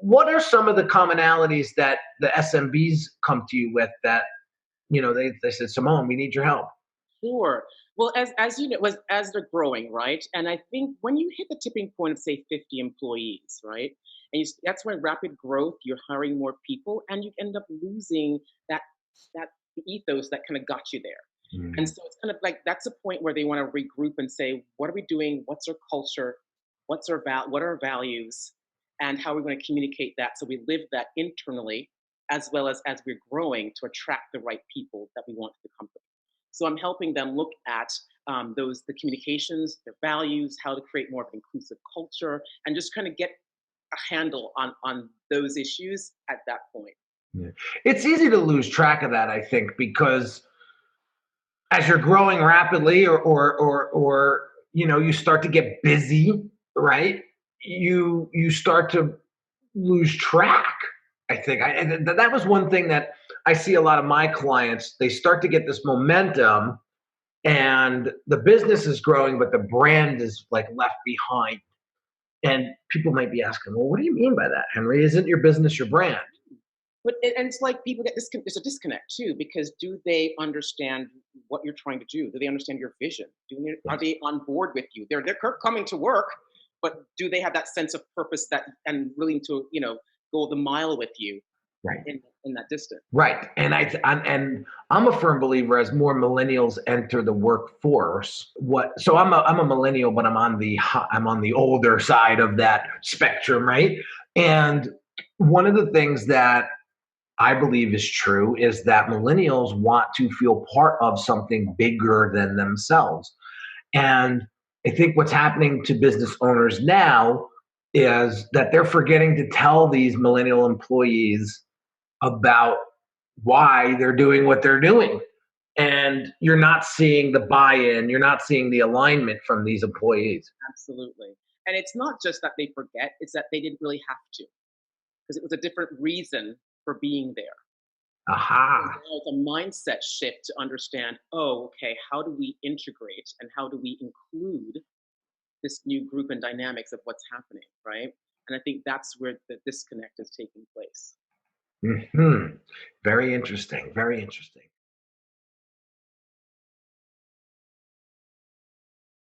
What are some of the commonalities that the SMBs come to you with that, they said, Simone, we need your help? Sure. Well, as you know, as they're growing, right? And I think when you hit the tipping point of say 50 employees, right? That's when rapid growth, you're hiring more people, and you end up losing that that ethos that kind of got you there. And Mm. so it's kind of like that's a point where they want to regroup and say, what are we doing? What's our culture? What are our values? And how are we going to communicate that so we live that internally as well as we're growing to attract the right people that we want to the company. So I'm helping them look at the communications, their values, how to create more of an inclusive culture, and just kind of get a handle on those issues at that point. Yeah. It's easy to lose track of that, I think, because as you're growing rapidly or you start to get busy, right? You start to lose track. I think that was one thing that I see a lot of my clients. They start to get this momentum, and the business is growing, but the brand is like left behind. And people might be asking, well, what do you mean by that, Henry? Isn't your business your brand? And it's like people get this. There's a disconnect too because do they understand what you're trying to do? Do they understand your vision? Are Yes. they on board with you? They're coming to work, but do they have that sense of purpose that and willing to go the mile with you Right. in that distance? Right. And I'm a firm believer as more millennials enter the workforce. So I'm a millennial, but I'm on the older side of that spectrum, right? And one of the things that I believe is true is that millennials want to feel part of something bigger than themselves. And I think what's happening to business owners now is that they're forgetting to tell these millennial employees about why they're doing what they're doing. And you're not seeing the buy in, you're not seeing the alignment from these employees. Absolutely. And it's not just that they forget; it's that they didn't really have to because it was a different reason for being there. And Aha. now it's a mindset shift to understand, oh, okay, how do we integrate and how do we include this new group and dynamics of what's happening, right? And I think that's where the disconnect is taking place. Hmm. Very interesting. Very interesting.